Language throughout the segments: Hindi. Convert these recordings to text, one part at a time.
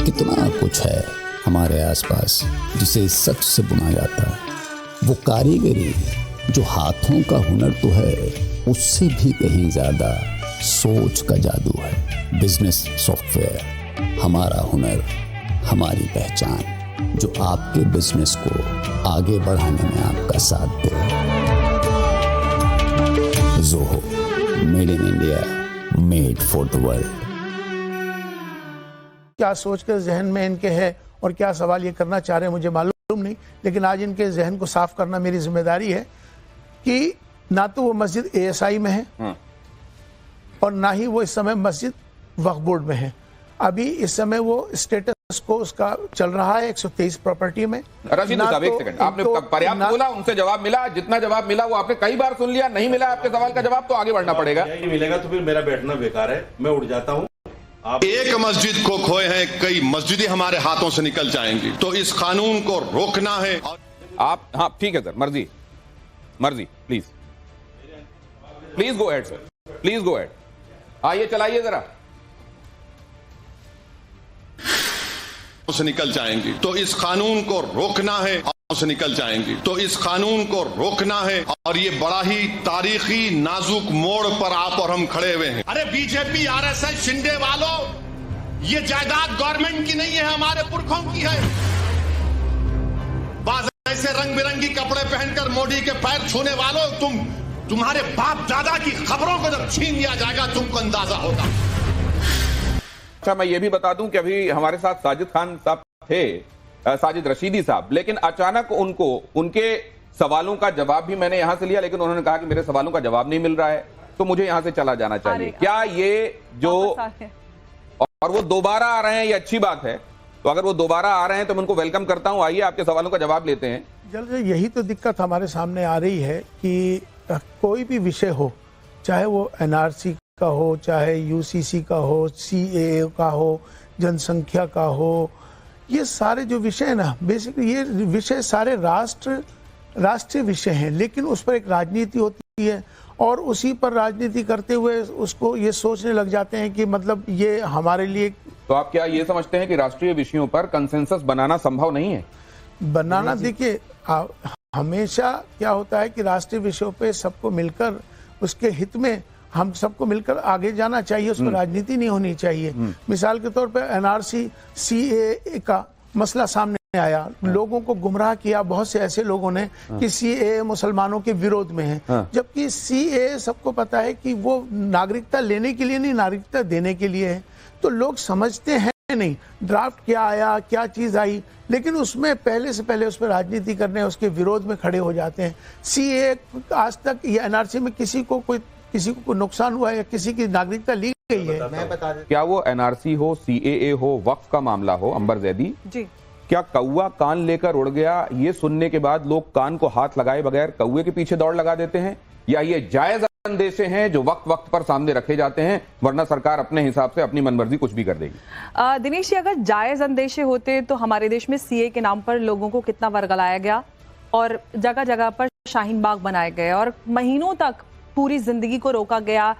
कितना कुछ है हमारे आसपास जिसे सच से बुना जाता है। वो कारीगरी जो हाथों का हुनर तो है, उससे भी कहीं ज्यादा सोच का जादू है। बिजनेस सॉफ्टवेयर, हमारा हुनर, हमारी पहचान, जो आपके बिजनेस को आगे बढ़ाने में आपका साथ दे। Zoho, made in India, made for the world. क्या सोच कर जहन में इनके है और क्या सवाल ये करना चाह रहे हैं मुझे मालूम नहीं, लेकिन आज इनके जहन को साफ करना मेरी जिम्मेदारी है कि ना तो वो मस्जिद ASI में है और ना ही वो इस समय मस्जिद वक्फ बोर्ड में है। अभी इस समय वो स्टेटस को उसका चल रहा है 123 प्रॉपर्टी में। रशीद साहब, एक सेकंड, आपने पर्याप्त बोला, उनसे जवाब मिला, जितना जवाब मिला वो आपने कई बार सुन लिया। नहीं मिला आपके सवाल का जवाब तो आगे बढ़ना पड़ेगा। नहीं मिलेगा तो फिर मेरा बैठना बेकार है, मैं उठ जाता हूँ। एक मस्जिद को खोए हैं, कई मस्जिदें हमारे हाथों से निकल जाएंगी, तो इस कानून को रोकना है। आप, हाँ ठीक है सर, मर्जी please go ahead sir, please go ahead. आइए चलाइए जरा। से निकल जाएंगी, तो इस कानून को रोकना है, से निकल जाएंगी, तो इस कानून को रोकना है। और ये बड़ा ही तारीखी नाजुक मोड़ पर आप और हम खड़े हुए हैं। अरे बीजेपी RSS शिंदे वालों, ये जायदाद गवर्नमेंट की नहीं है, हमारे पुरखों की है। बाज ऐसे रंग बिरंगी कपड़े पहनकर मोदी के पैर छूने वालों, तुम्हारे बाप दादा की खबरों को जब छीन लिया जाएगा तुमको अंदाजा होगा। अच्छा, मैं ये भी बता दूं कि अभी हमारे साथ साजिद खान साहब थे, साजिद रशीदी साहब, लेकिन अचानक उनको उनके सवालों का जवाब भी मैंने यहां से लिया, लेकिन उन्होंने कहा कि मेरे सवालों का जवाब नहीं मिल रहा है, तो मुझे यहां से चला जाना चाहिए। क्या ये जो और वो दोबारा आ रहे हैं, ये अच्छी बात है। तो अगर वो दोबारा आ रहे हैं तो मैं उनको वेलकम करता हूं। आइए आपके सवालों का जवाब लेते हैं। जल्द यही तो दिक्कत हमारे सामने आ रही है कि कोई भी विषय हो, चाहे वो NRC का हो, चाहे UCC का हो, CAA का हो, जनसंख्या का हो, ये सारे जो विषय है ना, बेसिकली ये विषय सारे राष्ट्रीय विषय हैं, लेकिन उस पर एक राजनीति होती है और उसी पर राजनीति करते हुए उसको ये सोचने लग जाते हैं कि मतलब ये हमारे लिए। तो आप क्या ये समझते हैं कि राष्ट्रीय विषयों पर कंसेंसस बनाना संभव नहीं है? बनाना, देखिए हमेशा क्या होता है कि राष्ट्रीय विषयों पे सबको मिलकर उसके हित में हम सबको मिलकर आगे जाना चाहिए, उस पर राजनीति नहीं होनी चाहिए। मिसाल के तौर पर NRC CAA का मसला सामने आया, लोगों को गुमराह किया बहुत से ऐसे लोगों ने कि CAA मुसलमानों के विरोध में है, जबकि CAA सबको पता है कि वो नागरिकता लेने के लिए नहीं, नागरिकता देने के लिए है। तो लोग समझते हैं नहीं ड्राफ्ट क्या आया, क्या चीज आई, लेकिन उसमें पहले से पहले उस पर राजनीति करने, उसके विरोध में खड़े हो जाते हैं। CAA आज तक ये NRC में किसी को कोई नुकसान हुआ है या किसी की नागरिकता ली गई है? मैं बता दें, क्या वो NRC हो, CAA हो, वक्फ का मामला हो, अंबर जैदी जी, क्या कौवा कान लेकर उड़ गया, ये सुनने के बाद लोग कान को हाथ लगाए बगैर कौवे के पीछे दौड़ लगा देते हैं, या ये जायज अंदेशे हैं जो वक्त पर सामने रखे जाते हैं, वरना सरकार अपने हिसाब से अपनी मनमर्जी कुछ भी कर देगी? दिनेश जी, अगर जायज अंदेशे होते तो हमारे देश में CAA के नाम पर लोगों को कितना वर्गलाया गया और जगह जगह पर शाहीन बाग बनाए गए और महीनों तक पूरी जिंदगी को रोका गया।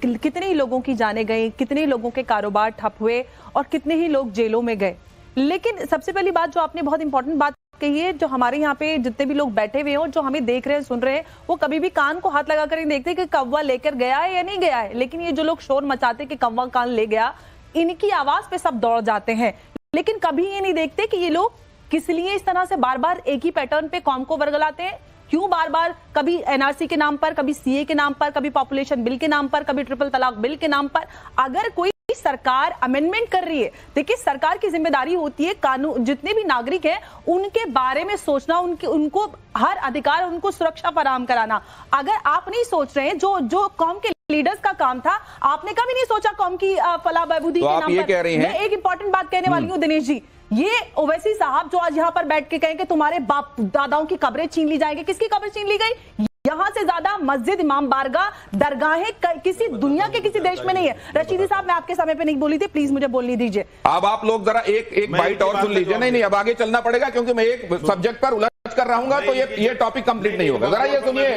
कितने ही लोगों की जाने गई, कितने लोगों के कारोबार ठप हुए और कितने ही लोग जेलों में गए। लेकिन सबसे पहली बात जो आपने बहुत इंपॉर्टेंट बात कही है, जो हमारे यहाँ पे जितने भी लोग बैठे हुए हैं और जो हमें देख रहे हैं, सुन रहे हैं, वो कभी भी कान को हाथ लगा कर नहीं देखते कि कौवा लेकर गया है या नहीं गया है। लेकिन ये जो लोग शोर मचाते कि कौवा कान ले गया, इनकी आवाज पे सब दौड़ जाते हैं, लेकिन कभी ये नहीं देखते कि ये लोग किस लिए इस तरह से बार बार एक ही पैटर्न पे कौम को वर्गलाते हैं। क्यों बार बार कभी NRC के नाम पर, कभी CAA के नाम पर, कभी पॉपुलेशन बिल के नाम पर, कभी ट्रिपल तलाक बिल के नाम पर। अगर कोई सरकार अमेंडमेंट कर रही है, देखिए सरकार की जिम्मेदारी होती है कानून, जितने भी नागरिक हैं उनके बारे में सोचना, उनको हर अधिकार, उनको सुरक्षा फराहम कराना। अगर आप नहीं सोच रहे हैं, जो कौम के लीडर्स का काम था, आपने कभी नहीं सोचा कौम की फलाह बहबूदी के नाम पर। मैं एक इंपॉर्टेंट बात कहने वाली हूँ दिनेश जी, ये ओवैसी साहब जो आज यहाँ पर बैठ के कहें कि तुम्हारे बाप दादाओं की कब्रें छीन ली जाएंगी, किसकी कब्र छीन ली गई? यहाँ से ज्यादा मस्जिद, इमाम बारगाह, दरगाहें किसी दुनिया के किसी देश में नहीं है। रशीदी साहब, मैं आपके समय पे नहीं बोली थी, प्लीज मुझे बोलने दीजिए। अब आप लोग जरा एक बाइट और सुन लीजिए। नहीं, अब आगे चलना पड़ेगा क्योंकि मैं एक सब्जेक्ट पर उलझ कर रहूंगा तो ये टॉपिक कंप्लीट नहीं होगा। जरा ये सुनिए,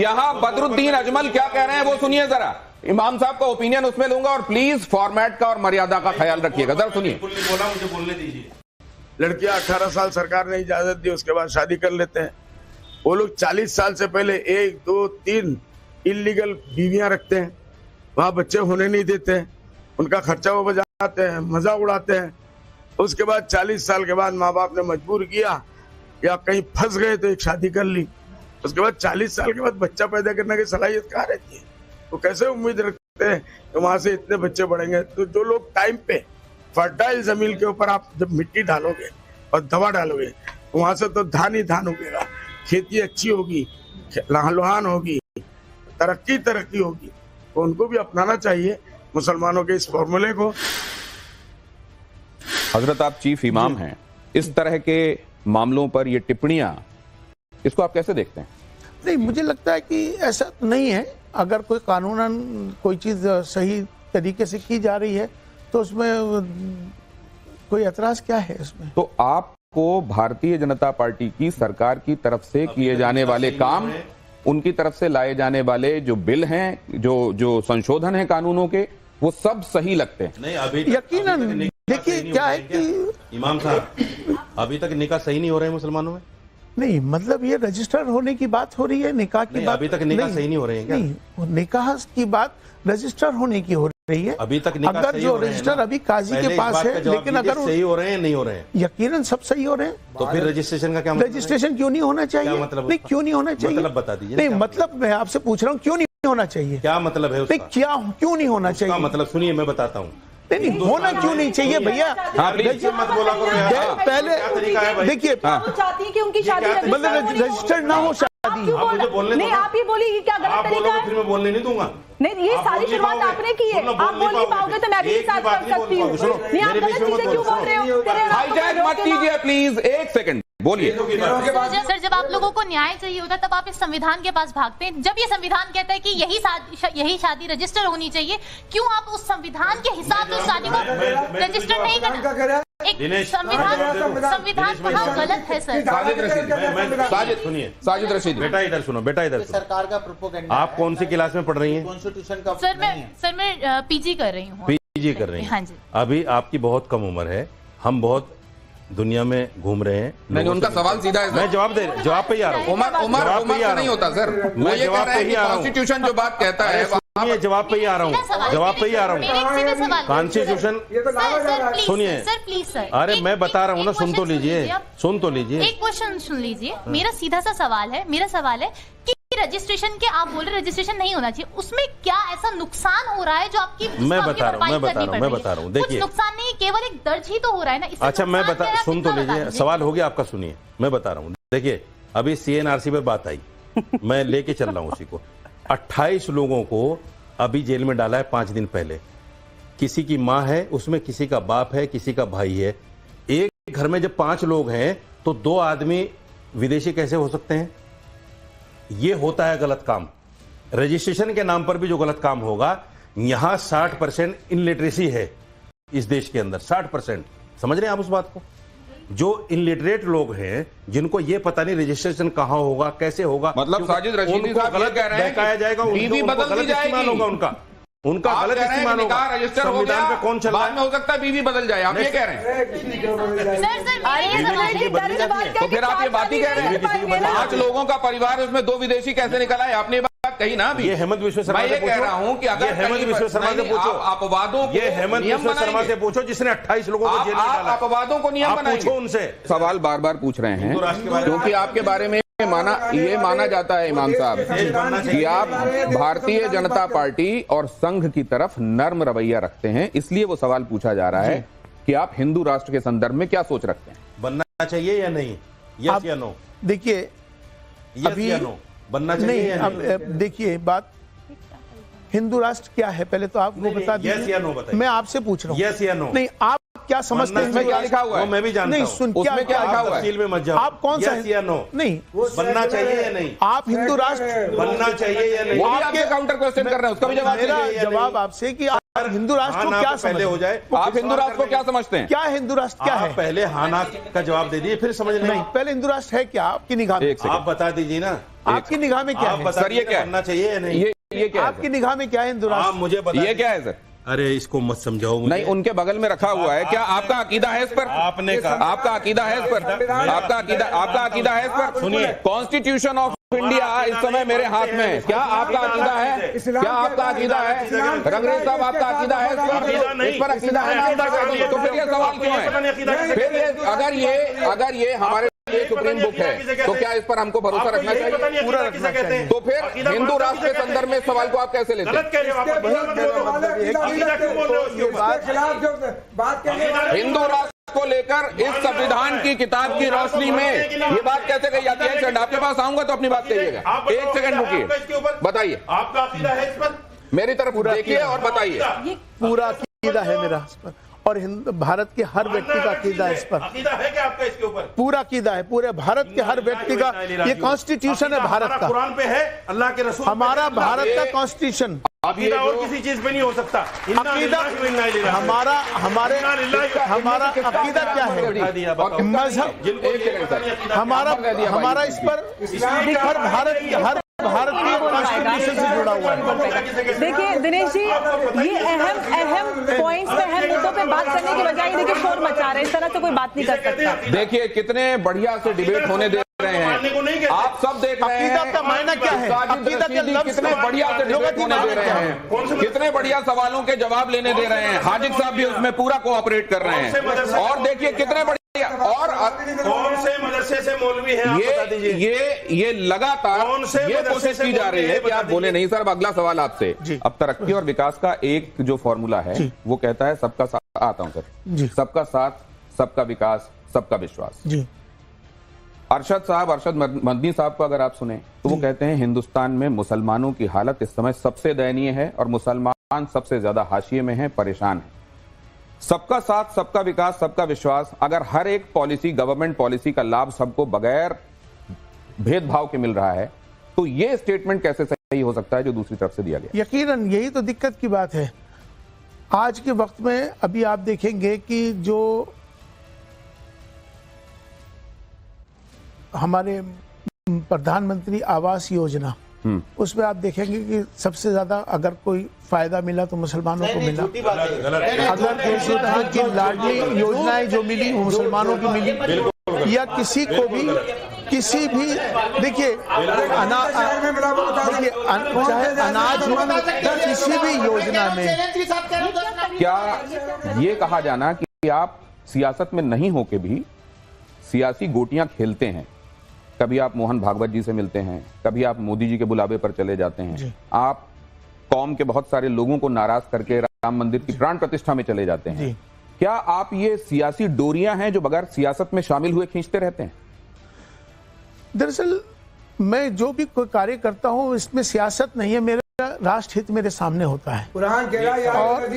यहाँ बदरुद्दीन अजमल क्या कह रहे हैं वो सुनिए जरा। इमाम साहब का ओपिनियन उसमें लूंगा, और प्लीज फॉर्मेट का और मर्यादा का ख्याल रखिएगा। जरा सुनिए। बिल्कुल नहीं बोला, मुझे बोलने दीजिए। लड़कियां 18 साल सरकार ने इजाजत दी, उसके बाद शादी कर लेते हैं। वो लोग 40 साल से पहले 1, 2, 3 इलीगल बीवियां रखते हैं, वहां बच्चे होने नहीं देते हैं, उनका खर्चा वो बचाते हैं, मजा उड़ाते हैं। उसके बाद 40 साल के बाद माँ बाप ने मजबूर किया या कहीं फंस गए तो एक शादी कर ली। उसके बाद 40 साल के बाद बच्चा पैदा करने की सलाहियत कहाँ रहती है? वो कैसे उम्मीद रखते हैं कि वहां से इतने बच्चे बढ़ेंगे? तो जो लोग टाइम पे फर्टाइल जमीन के ऊपर आप जब मिट्टी डालोगे और दवा डालोगे, वहां से तो धान ही धान उगेगा, खेती अच्छी होगी, लहान होगी, तरक्की होगी। तो उनको भी अपनाना चाहिए मुसलमानों के इस फॉर्मूले को। हजरत, आप चीफ इमाम हैं, इस तरह के मामलों पर ये टिप्पणियां, इसको आप कैसे देखते हैं? नहीं, मुझे लगता है कि ऐसा तो नहीं है। अगर कोई कानूनन कोई चीज सही तरीके से की जा रही है तो उसमें कोई एतराज क्या है इसमें? तो आपको भारतीय जनता पार्टी की सरकार की तरफ से किए जाने वाले काम, उनकी तरफ से लाए जाने वाले जो बिल हैं, जो संशोधन है कानूनों के, वो सब सही लगते हैं? नहीं, अभी यकीनन। देखिए क्या है कि इमाम साहब, अभी तक निकाह सही नहीं हो रहे हैं मुसलमानों में। नहीं, मतलब ये रजिस्टर होने की बात हो रही है, निकाह की बात अभी तक निकाह सही नहीं हो रहे हैं क्या? नहीं, निकाह की बात रजिस्टर होने की हो रही है। अभी तक निकाह अगर सही जो हो रहे हैं रजिस्टर ना? अभी काजी के पास है, लेकिन अगर सही हो रहे हैं नहीं हो रहे हैं, यकीनन सब सही हो रहे हैं, तो फिर रजिस्ट्रेशन का क्या मतलब? रजिस्ट्रेशन क्यों नहीं होना चाहिए? क्या मतलब? नहीं, क्यों नहीं होना चाहिए? मतलब बता दीजिए। नहीं, मतलब मैं आपसे पूछ रहा हूँ क्यों नहीं होना चाहिए? क्या मतलब है उसका? नहीं, क्या क्यों नहीं होना चाहिए? मतलब सुनिए, मैं बताता हूँ। नहीं, होना क्यों नहीं चाहिए भैया? मत बोला करो यार। पहले क्या तरीका है भाई? देखिए, वो चाहती है कि उनकी शादी मतलब रजिस्टर्ड ना हो शादी। आप मुझे बोलने नहीं, आप ये बोलिए कि क्या आप गलत तरीका बोलोगे है? फिर मैं बोलने नहीं दूंगा। नहीं, ये सारी शुरुआत आपने की है। आप बोल नहीं पाओगे तो मैं भी एक साथ कर सकती हूँ। नहीं, आप गलत चीजें क्यों बोल रहे हो? हाईजैक मत कीजिए प्लीज, एक सेकंड बोलिए। सर, जब आप लोगों को न्याय चाहिए होता है तब आप इस संविधान के पास भागते हैं। जब ये संविधान कहता है कि यही शादी रजिस्टर होनी चाहिए, क्यों आप उस संविधान के हिसाब से उस शादी को रजिस्टर नहीं करना? एक संविधान कहाँ गलत है सर? साजिद रशीदी, बेटा इधर सुनो, बेटा इधर सुनो। सरकार का प्रोपेगेंडा। आप कौन सी क्लास में पढ़ रही हैं? कॉन्स्टिट्यूशन का सर मैं पीजी कर रही हूँ। पीजी कर रही हैं? हाँ जी। अभी आपकी बहुत कम उम्र है, हम बहुत दुनिया में घूम रहे हैं। नहीं, उनका सवाल सीधा है। मैं जवाब पे ही आ रहा हूँ। उम्र से नहीं होता सर, वो ये कह रहा है कि कॉन्स्टिट्यूशन जो बात कहता है, जवाब पे ही आ रहा हूँ। कॉन्स्टिट्यूशन सुनिए सर, प्लीज सर। अरे मैं बता रहा हूँ ना, सुन तो लीजिए। एक क्वेश्चन सुन लीजिए। मेरा सीधा सा सवाल है, कि रजिस्ट्रेशन के आप बोल रहे रजिस्ट्रेशन नहीं होना चाहिए, उसमें क्या ऐसा नुकसान हो रहा है जो आपकी मैं बता रहा हूँ। देखिए, नुकसान नहीं, केवल एक दर्ज ही तो हो रहा है ना। अच्छा, मैं सुन तो लीजिए, सवाल हो गया आपका, सुनिए मैं बता रहा हूँ। देखिए, अभी CNRC पर बात आई, मैं लेके चल रहा हूँ उसी को। 28 लोगों को अभी जेल में डाला है 5 दिन पहले। किसी की माँ है उसमें, किसी का बाप है, किसी का भाई है। एक घर में जब 5 लोग हैं तो 2 आदमी विदेशी कैसे हो सकते हैं? ये होता है गलत काम। रजिस्ट्रेशन के नाम पर भी जो गलत काम होगा, यहां 60% इनलिटरेसी है इस देश के अंदर। 60%। समझ रहे हैं आप उस बात को? जो इनलिटरेट लोग हैं, जिनको ये पता नहीं रजिस्ट्रेशन कहां होगा, कैसे होगा, मतलब साजिद रशीदी साहब गलत कह रहे हैं बहकाया जाएगा, बीवी बदल दी जाएगी, होगा उनका गलत इस्तेमाल होगा। रजिस्टर हो गया, संविधान पे कौन चल रहा बाद में हो सकता है बीवी बदल जाए, आप ये कह रहे हैं? तो फिर आप ये बात ही कह रहे हैं? 5 लोगों का परिवार, उसमें 2 विदेशी कैसे निकल आए? आपने बात कही ना अभी। ये हेमंत विश्व शर्मा मैं ये कह रहा हूँ कि अगर हेमंत विश्व शर्मा से पूछो, अपवादों को ये हेमंत विश्व शर्मा से पूछो जिसने 28 लोगों को जेल में डाला। अपवादों को नियम बनाएंगे? पूछो उनसे। सवाल बार बार पूछ रहे हैं क्योंकि आपके बारे में माना जाता है इमाम साहब कि आप भारतीय जनता पार्टी और संघ की तरफ नर्म रवैया रखते हैं, इसलिए वो सवाल पूछा जा रहा है कि आप हिंदू राष्ट्र के संदर्भ में क्या सोच रखते हैं? बनना चाहिए या नहीं? यस या नो? देखिए, अभी बनना चाहिए या नहीं? अब देखिए, बात हिंदू राष्ट्र क्या है पहले तो आपको बता दीजिए। यस या नो बताइए। मैं आपसे पूछ रहा हूँ। यस या नो? नहीं, आप क्या समझते हैं? क्या लिखा हुआ है? मैं भी जानता नहीं, हूं। सुन, उसमें क्या लिखा हुआ है? तफसील में मत जाओ। आप कौन सा? यस या नो? नहीं, बनना चाहिए या नहीं? आप हिंदू राष्ट्र बनना चाहिए या नहीं? वो भी आपके काउंटर क्वेश्चन कर रहे हैं, उसका भी जवाब मेरा दीजिए। जवाब आपसे कि आप हिंदू राष्ट्र को क्या पहले हो जाए। आप हिंदू राष्ट्र को क्या समझते हैं? क्या हिंदू राष्ट्र क्या है? पहले हाँ ना का जवाब दे दिए, फिर समझ नहीं, पहले हिंदू राष्ट्र है क्या आपकी निगाह में? एक सेकंड, आप बता दीजिए ना, आपकी निगाह में क्या है? सर ये क्या है? बनना चाहिए या नहीं? ये क्या है आपकी निगाह में क्या है हिंदू राष्ट्र? आप मुझे बता ये क्या है सर? अरे इसको मत समझाओ मुझे। नहीं, उनके बगल में रखा हुआ है। क्या आपका अकीदा है इस पर? आपने कहा आपका अकीदा है इस पर? आपका अकीदा है इस पर? सुनिए, कॉन्स्टिट्यूशन ऑफ इंडिया इस समय मेरे हाथ में है। क्या आपका अकीदा है? क्या आपका अकीदा है? रंगरेज साहब, आपका अकीदा है इस पर? अकीदा है तो फिर ये सवाल क्यों है? फिर ये अगर ये हमारे ये सुप्रीम बुक है तो क्या इस पर हमको भरोसा रखना चाहिए? पूरा रखना चाहिए। तो फिर हिंदू राष्ट्र के संदर्भ में इस सवाल को आप कैसे लेते हैं? हिंदू राष्ट्र को लेकर इस संविधान की किताब की रोशनी में ये बात कैसे कही जाती है? एक सेकंड, आपके पास आऊंगा तो अपनी बात कहिएगा। एक सेकंड रुकिए, बताइए। आपका अकीदा है इस पर? मेरी तरफ देखिए और बताइए। पूरा अकीदा है मेरा इस पर, और भारत के हर व्यक्ति का अकीदा है इस पर। अकीदा है क्या आपका इसके ऊपर? पूरा अकीदा है, पूरे भारत के हर व्यक्ति का। ये कॉन्स्टिट्यूशन है भारत का, कुरान पे है, अल्लाह के रसूल, हमारा भारत का कॉन्स्टिट्यूशन। अकीदा और किसी चीज पे नहीं हो सकता। अकीदा हमारा अकीदा क्या है? मजहब हमारा इस पर भारत की कॉन्स्टिट्यूशन से जुड़ा हुआ है। देखिए दिनेश जी, ये अहम पॉइंट्स पे, अहम मुद्दों पे बात करने के बजाय देखिए शोर मचा रहे हैं। इस तरह से कोई बात नहीं कर सकता। देखिए कितने बढ़िया से डिबेट होने दे रहे हैं, आप सब देख रहे हैं। अकीदा का मायना क्या है? अकीदा के लफ्ज़ कितने बढ़िया से डिबेट होने दे रहे हैं, कितने बढ़िया सवालों के जवाब लेने दे रहे हैं। हाजिक साहब भी उसमें पूरा कोऑपरेट कर रहे हैं। और देखिए कितने बढ़िया, और कौन से मदरसे से मौलवी हैं आप बता दीजिए। ये लगातार ये कोशिश की जा रही है कि आप बोले नहीं सर। अब अगला सवाल आपसे। अब तरक्की और विकास का एक जो फॉर्मूला है वो कहता है सबका साथ, आता हूं सर, सबका साथ, सबका विकास, सबका विश्वास। अरशद मदनी साहब को अगर आप सुने तो वो कहते हैं हिंदुस्तान में मुसलमानों की हालत इस समय सबसे दयनीय है और मुसलमान सबसे ज्यादा हाशिए में हैं, परेशान हैं। सबका साथ, सबका विकास, सबका विश्वास, अगर हर एक पॉलिसी, गवर्नमेंट पॉलिसी का लाभ सबको बगैर भेदभाव के मिल रहा है तो ये स्टेटमेंट कैसे सही हो सकता है जो दूसरी तरफ से दिया गया? यकीनन यही तो दिक्कत की बात है आज के वक्त में। अभी आप देखेंगे कि जो हमारे प्रधानमंत्री आवास योजना, उसमें आप देखेंगे कि सबसे ज्यादा अगर कोई फायदा मिला तो मुसलमानों को मिला। अगर की लाडली योजनाएं जो मिली वो मुसलमानों की मिली, या किसी को भी किसी भी देखिए चाहे अनाज हो, किसी भी योजना में। क्या ये कहा जाना कि आप सियासत में नहीं होके भी सियासी गोटियां खेलते हैं? कभी आप मोहन भागवत जी से मिलते हैं, कभी आप मोदी जी के बुलावे पर चले जाते हैं, आप कौम के बहुत सारे लोगों को नाराज करके राम मंदिर की प्राण प्रतिष्ठा में चले जाते हैं। क्या आप ये सियासी डोरियां हैं जो बगैर सियासत में शामिल हुए खींचते रहते हैं? दरअसल मैं जो भी कोई कार्य करता हूं इसमें सियासत नहीं है, मेरा राष्ट्र हित मेरे सामने होता है। कुरान कह रहा है और मैं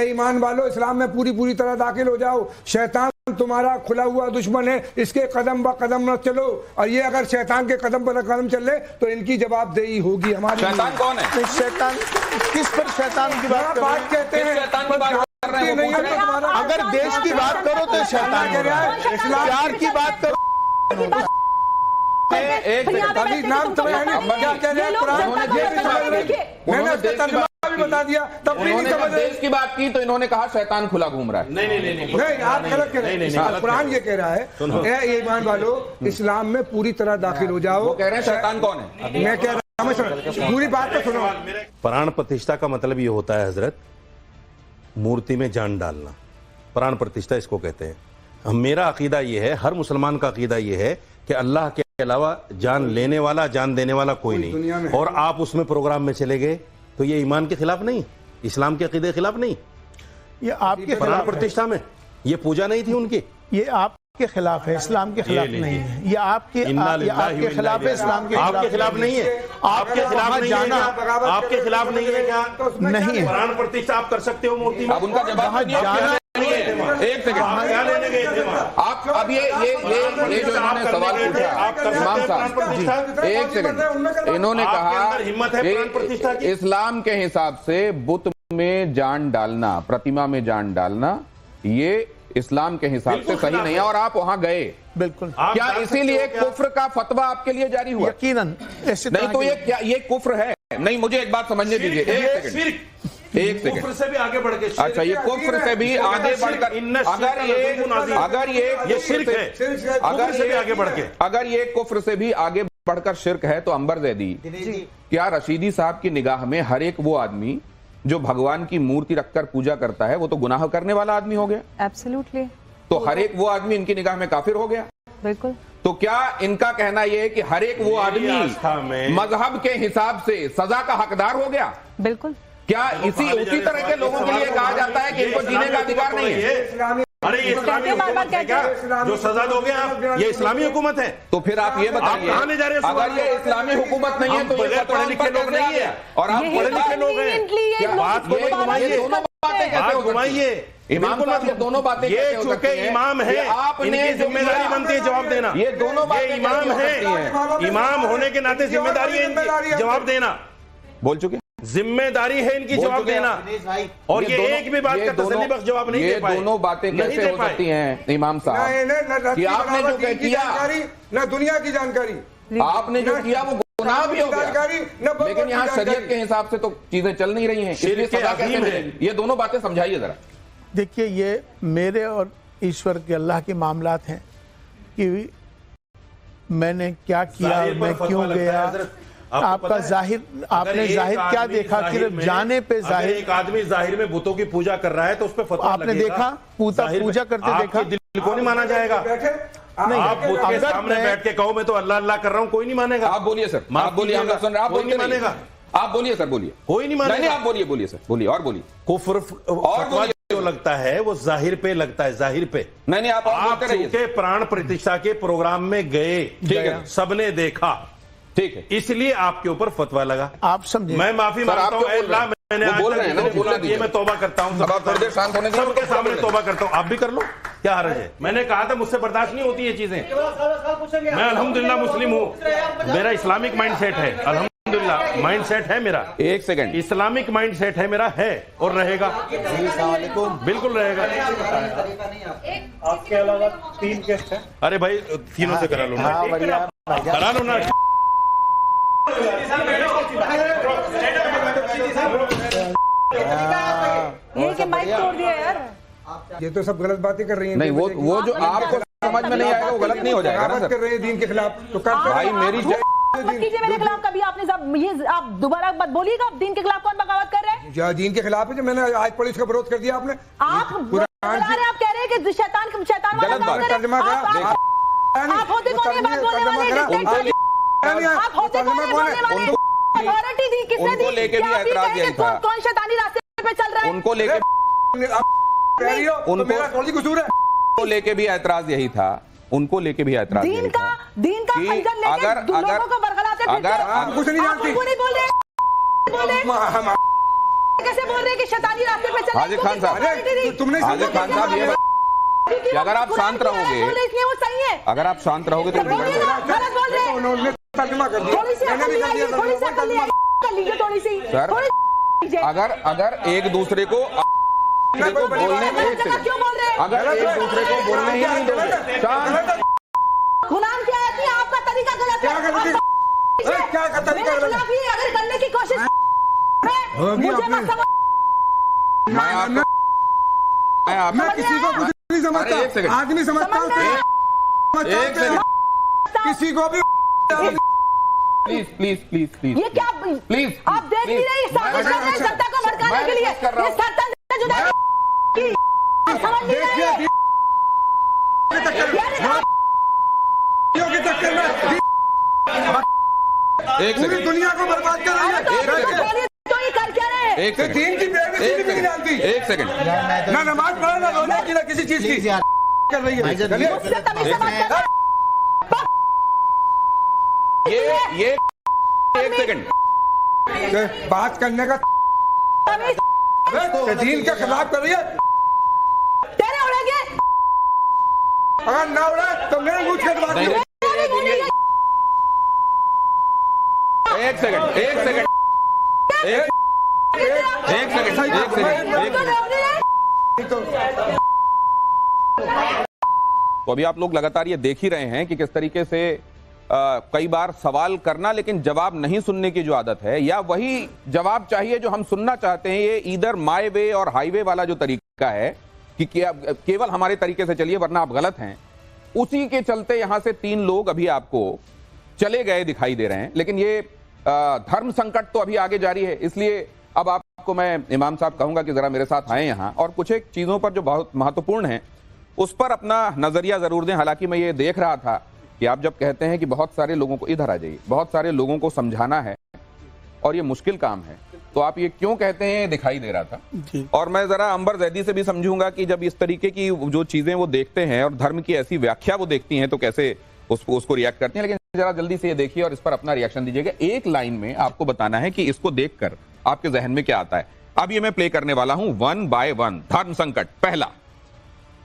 ईमान वालो इस्लाम में पूरी तरह दाखिल हो जाओ। शैतान तुम्हारा खुला हुआ दुश्मन है, इसके कदम ब कदम न चलो। और ये अगर शैतान के कदम पर कदम चले तो इनकी जवाबदेही होगी हमारी। शैतान कौन है? शैतान किस पर शैतान की बात कहते हैं? अगर देश की बात करो तो शैतान कह रहा है, प्यार की बात करो एक नाम तो मैंने बता दिया तब भी नहीं समझ। देश की बात की तो इन्होंने कहा शैतान खुला घूम रहा है। नहीं आप गलत कह रहे हैं। कुरान ये कह रहा है ए ईमान वालो इस्लाम में पूरी तरह दाखिल हो जाओ। वो कह रहे हैं शैतान कौन है? मैं कह रहा हूँ पूरी बात तो सुनो। प्राण प्रतिष्ठा का मतलब ये होता है हजरत, मूर्ति में जान डालना, प्राण प्रतिष्ठा इसको कहते हैं। मेरा अकीदा ये है, हर मुसलमान का अकीदा ये है कि अल्लाह के अलावा जान लेने वाला, जान देने वाला कोई नहीं। और आप उसमें प्रोग्राम में चले गए तो ये ईमान के खिलाफ नहीं, इस्लाम के अकीदे के खिलाफ नहीं, ये आपके प्राण प्रतिष्ठा में ये पूजा नहीं थी उनकी, ये आपके खिलाफ है, इस्लाम के खिलाफ नहीं है। ये आपके खिलाफ है, इस्लाम के आपके खिलाफ नहीं है। आपके खिलाफ जाना आपके खिलाफ नहीं है क्या? नहीं है। प्राण प्रतिष्ठा आप कर सकते हो मूर्ति में। अब उनका जवाब जाना एक सेकंड आप अब ये जो इन्होंने सवाल पूछा इमाम साहब, एक सेकंड, इन्होंने कहा कि इस्लाम के हिसाब से बुत में जान डालना, प्रतिमा में जान डालना, ये इस्लाम के हिसाब से सही नहीं है। और आप वहां गए बिल्कुल। क्या इसीलिए कुफ्र का फतवा आपके लिए जारी हुआ? यकीनन ऐसे नहीं तो ये क्या ये कुफ्र है? नहीं, मुझे एक बात समझने दीजिए, एक सेकंड कुफ्र से भी आगे बढ़ के अच्छा, ये कुफ्र से भी आगे बढ़कर अगर ये शिर्क है, अगर से भी आगे बढ़ के अगर ये कुफ्र से भी आगे बढ़कर शिर्क है तो अंबर जैदी, क्या रशीदी साहब की निगाह में हर एक वो आदमी जो भगवान की मूर्ति रखकर पूजा करता है वो तो गुनाह करने वाला आदमी हो गया? एब्सोल्युटली। तो हर एक वो आदमी इनकी निगाह में काफिर हो गया? बिल्कुल। तो क्या इनका कहना यह है कि हर एक वो आदमी मजहब के हिसाब से सजा का हकदार हो गया? बिल्कुल। क्या उसी तरह के लोगों के लिए कहा जाता है कि इनको जीने का अधिकार नहीं है? अरे ये इस्लामी हुकूमत है क्या जो सजा दोगे आप? ये इस्लामी हुकूमत है? तो फिर आप ये बताइए, कहां ले जा रहे हैं? अगर ये इस्लामी हुकूमत नहीं है तो ये पढ़े लिखे लोग नहीं है और आप पढ़े लिखे लोग हैं। बात को घुमाइए, दोनों बातें कैसे घुमाइए? इमाम साहब ये दोनों बातें ये चूंकि इमाम है, आपने जिम्मेदारी बनती है जवाब देना। ये दोनों बातें इमाम है, इमाम होने के नाते जिम्मेदारी है इनकी जवाब देना। बोल चुके, जिम्मेदारी है इनकी जवाब देना। और ये एक भी बात का तसल्ली बख्श जवाब नहीं दे पाए। ये दोनों बातें कैसे हो सकती हैं इमाम साहब कि आपने जो किया न दुनिया की जानकारी आपने जो किया वो गुनाह भी हो गया, लेकिन यहाँ शरीयत के हिसाब से तो चीजें चल नहीं रही हैं, इसलिए सजा कैसे मिलेगी? ये दोनों बातें समझाइए जरा। देखिए, ये मेरे और ईश्वर के अल्लाह के मामलात हैं कि मैंने क्या किया, मैं क्यों गया, आपका जाहिर, आपने जाहिर क्या देखा कि जाने पे जाहिर एक आदमी जाहिर में बुतों की पूजा कर रहा है तो उस पर फतवा आपने देखा, पूजा करते देखा, दिल को नहीं माना जाएगा? नहीं, आप बुत के सामने बैठ के कहो मैं तो अल्लाह अल्लाह कर रहा हूँ, कोई नहीं मानेगा। आप बोलिए सर, आप बोलिए, हम लोग सुन रहे हैं, आप बोलते मानेगा, आप बोलिए सर, बोलिए, कोई नहीं मानेगा। नहीं, आप बोलिए, बोलिए सर, बोलिए और बोलिए। कुफ्र और जो लगता है वो जाहिर पे लगता है, जाहिर पे। नहीं, आप चूंकि प्राण प्रतिष्ठा के प्रोग्राम में गए, ठीक है, सबने देखा, ठीक है, इसलिए आपके ऊपर फतवा लगा। आप समझे? मैं माफी मांगता हूँ, मैंने आज बोला कि मैं तौबा करता हूँ, सबके सामने तौबा करता हूँ, आप भी कर लो, क्या हर्ज है? मैंने कहा था मुझसे बर्दाश्त नहीं होती ये चीजें। मैं अल्हम्दुलिल्लाह मुस्लिम हूँ, मेरा इस्लामिक माइंड सेट है, अल्हम्दुलिल्लाह माइंड सेट है मेरा। एक सेकंड, इस्लामिक माइंड सेट है मेरा, है और रहेगा, बिल्कुल रहेगा। आपके अलावा 3 गेस्ट हैं। अरे भाई तीनों से करा लो ना, करा लो ना। ये कि माइक तोड़ दिया यार। ये तो सब गलत बातें कर रही हैं। नहीं, वो जो आपको समझ में नहीं आएगा वो गलत नहीं हो जाएगा ना सर। कर रहे हैं दीन के खिलाफ तो कर भाई मेरी कीजिए मेरे खिलाफ कभी आपने ये आप दोबारा मत बोलिएगा। आप दीन के खिलाफ कौन बगावत कर रहे हैं? क्या दीन के खिलाफ है? जो मैंने आज पुलिस का विरोध कर दिया आपने। आप कह रहे हैं कि शैतान वाला काम कर रहे हैं। आप होते कौन है बात बोलने वाले? आप होते कौन है बोलने वाले? अथॉरिटी दी किसने दी? उनको लेके भी ऐतराज यही था। कौन शैतानी रास्ते पे चल रहा है? उनको लेके उनको लेके भी ऐतराज यही था। उनको लेके भी ऐतराज दीन का खंजर लेके लोगों को बरगलाते फिरते हैं। आप कुछ नहीं जानती। आप नहीं बोल रहे कैसे बोल रहे हैं कि शैतानी रास्ते पे चल? हाजिर खान साहब, तुमने हाजिर खान साहब ये कि अगर आप शांत रहोगे, इसलिए वो सही है। अगर आप शांत रहोगे तो गलत बोल रहे हैं। उन्होंने तर्जुमा कर दिया। थोड़ी सी अकल लीजिए, थोड़ी सी अगर एक दूसरे को बोलने क्यों बोल रहे हैं? अगर एक दूसरे को बोलने ही नहीं दोगे, शांत। गुलाम क्या है कि आपका तरीका गलत है। क्या का तरीका गलत है? अगर करने की कोशिश मुझे मत समझ। मैं किसी को कुछ नहीं समझता, आदमी समझता हूँ। किसी को भी प्लीज ये क्या प्लीज आप देख नहीं रहे? साजिश कर रहे हैं सत्ता को भड़काने के लिए। ये सत्ता से जुदा की समझ नहीं रहे। चक्कर में पूरी दुनिया को बर्बाद कर रही है। तो ये कर क्या रहे हैं? एक सेकंड, दीन की बेइज्जती भी नहीं जानती। एक सेकंड, ना नमाज पढ़े ना रोजा की ना किसी चीज की कर रही है। मुझसे तमीज से बात कर। ये एक सेकंड, बात करने का दीन के खिलाफ कर रही है। तेरे उड़ेंगे, अगर ना उड़े तो मेरे मुझ के बात एक सेकंड, तो अभी आप लोग लगातार ये देख ही रहे हैं कि किस तरीके से कई बार सवाल करना लेकिन जवाब नहीं सुनने की जो आदत है, या वही जवाब चाहिए जो हम सुनना चाहते हैं, ये इधर माय वे और हाईवे वाला जो तरीका है कि केवल हमारे तरीके से चलिए वरना आप गलत हैं, उसी के चलते यहां से 3 लोग अभी आपको चले गए दिखाई दे रहे हैं। लेकिन ये धर्म संकट तो अभी आगे जारी है, इसलिए अब आपको मैं इमाम साहब कहूंगा कि जरा मेरे साथ आए यहां और कुछ एक चीजों पर जो बहुत महत्वपूर्ण है उस पर अपना नजरिया जरूर दें। हालांकि मैं ये देख रहा था कि आप जब कहते हैं कि बहुत सारे लोगों को, इधर आ जाइए, बहुत सारे लोगों को समझाना है और ये मुश्किल काम है, तो आप ये क्यों कहते हैं ये दिखाई दे रहा था जी। और मैं जरा अंबर जैदी से भी समझूंगा कि जब इस तरीके की जो चीजें वो देखते हैं और धर्म की ऐसी व्याख्या वो देखती हैं तो कैसे उसको रिएक्ट करती हैं। लेकिन जरा जल्दी से ये देखिए और इस पर अपना रिएक्शन दीजिएगा। एक लाइन में आपको बताना है कि इसको देखकर आपके जहन में क्या आता है। अब ये मैं प्ले करने वाला हूं 1 by 1। धर्म संकट, पहला,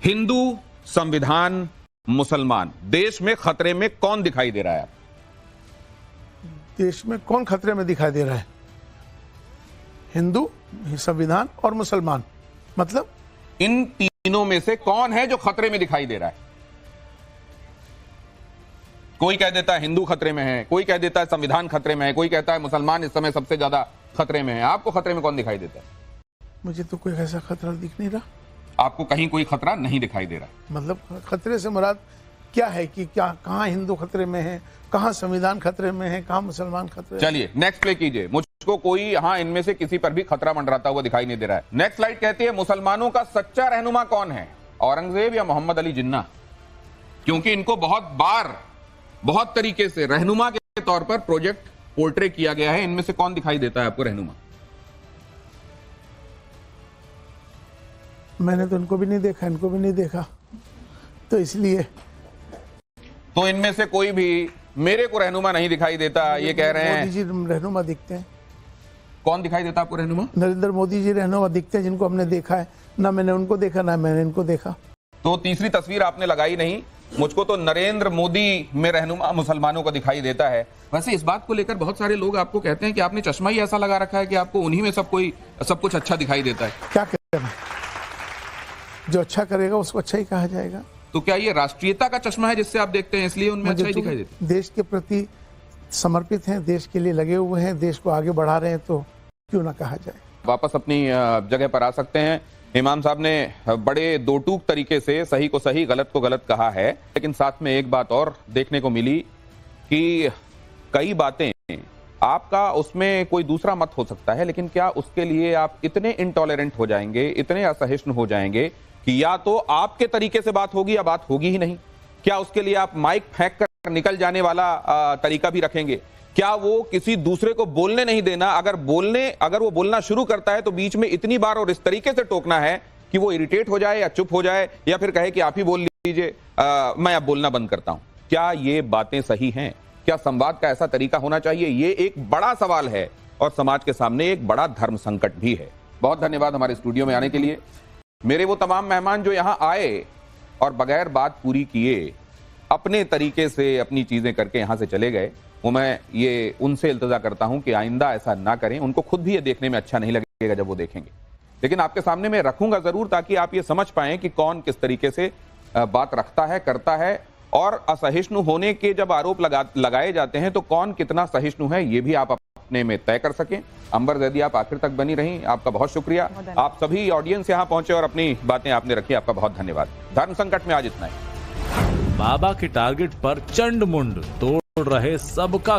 हिंदू, संविधान, मुसलमान, देश में खतरे में कौन दिखाई दे रहा है? देश में कौन खतरे में दिखाई दे रहा है? हिंदू, संविधान और मुसलमान। मतलब इन तीनों में से कौन है जो खतरे में दिखाई दे रहा है? कोई कह देता है हिंदू खतरे में है, कोई कह देता है संविधान खतरे में है, कोई कहता है मुसलमान इस समय सबसे ज्यादा खतरे में है। आपको खतरे में कौन दिखाई देता है? मुझे तो कोई ऐसा खतरा दिख नहीं रहा। आपको कहीं कोई खतरा नहीं दिखाई दे रहा? मतलब खतरे से मुराद क्या है कि क्या कहाँ हिंदू खतरे में है, कहाँ संविधान खतरे में है, कहाँ मुसलमान खतरे में? चलिए नेक्स्ट प्ले कीजिए। मुझको कोई यहाँ इनमें से किसी पर भी खतरा मंडराता हुआ दिखाई नहीं दे रहा है। नेक्स्ट स्लाइड कहती है मुसलमानों का सच्चा रहनुमा कौन है, औरंगजेब या मोहम्मद अली जिन्ना? क्योंकि इनको बहुत बार बहुत तरीके से रहनुमा के तौर पर प्रोजेक्ट पोर्ट्रे किया गया है। इनमें से कौन दिखाई देता है आपको रहनुमा? मैंने तो इनको भी नहीं देखा, इनको भी नहीं देखा, तो इसलिए तो इनमें से कोई भी मेरे को रहनुमा नहीं दिखाई देता, ये कह रहे हैं। मोदी जी रहनुमा दिखते हैं। कौन दिखाई देता आपको रहनुमा? नरेंद्र मोदी जी रहनुमा दिखते हैं, जिनको हमने देखा है। ना मैंने उनको देखा ना मैंने इनको देखा। तो तीसरी तस्वीर आपने लगाई नहीं। मुझको तो नरेंद्र मोदी में रहनुमा मुसलमानों को दिखाई देता है। वैसे इस बात को लेकर बहुत सारे लोग आपको कहते हैं कि आपने चश्मा ही ऐसा लगा रखा है कि आपको उन्हीं में सब कुछ अच्छा दिखाई देता है। क्या करना, जो अच्छा करेगा उसको अच्छा ही कहा जाएगा। तो क्या ये राष्ट्रीयता का चश्मा है जिससे आप देखते हैं इसलिए उनमें अच्छा ही दिखाई देता है? देश के प्रति समर्पित हैं, देश के लिए लगे हुए हैं, देश को आगे बढ़ा रहे हैं, तो क्यों ना कहा जाए। वापस अपनी जगह पर आ सकते हैं। इमाम साहब ने बड़े दो टूक तरीके से सही को सही गलत को गलत कहा है, लेकिन साथ में एक बात और देखने को मिली कि कई बातें आपका उसमें कोई दूसरा मत हो सकता है, लेकिन क्या उसके लिए आप इतने इंटॉलरेंट हो जाएंगे, इतने असहिष्णु हो जाएंगे कि या तो आपके तरीके से बात होगी या बात होगी ही नहीं? क्या उसके लिए आप माइक फेंक कर निकल जाने वाला तरीका भी रखेंगे? क्या वो किसी दूसरे को बोलने नहीं देना, अगर वो बोलना शुरू करता है तो बीच में इतनी बार और इस तरीके से टोकना है कि वो इरिटेट हो जाए या चुप हो जाए या फिर कहे कि आप ही बोल लीजिए, मैं अब बोलना बंद करता हूं? क्या ये बातें सही हैं? क्या संवाद का ऐसा तरीका होना चाहिए? ये एक बड़ा सवाल है और समाज के सामने एक बड़ा धर्म संकट भी है। बहुत धन्यवाद हमारे स्टूडियो में आने के लिए। मेरे वो तमाम मेहमान जो यहां आए और बगैर बात पूरी किए अपने तरीके से अपनी चीजें करके यहां से चले गए, वो मैं ये उनसे इल्तजा करता हूं कि आइंदा ऐसा ना करें। उनको खुद भी ये देखने में अच्छा नहीं लगेगा जब वो देखेंगे, लेकिन आपके सामने मैं रखूंगा जरूर ताकि आप ये समझ पाएं कि कौन किस तरीके से बात रखता है, करता है, और असहिष्णु होने के जब आरोप लगाए जाते हैं तो कौन कितना सहिष्णु है ये भी आप अपने में तय कर सकें। अंबर जैदी, आप आखिर तक बनी रही, आपका बहुत शुक्रिया। आप सभी ऑडियंस यहाँ पहुंचे और अपनी बातें आपने रखी, आपका बहुत धन्यवाद। धर्म संकट में आज इतना ही। बाबा के टारगेट पर चंड मुंड तोड़ रहे सबका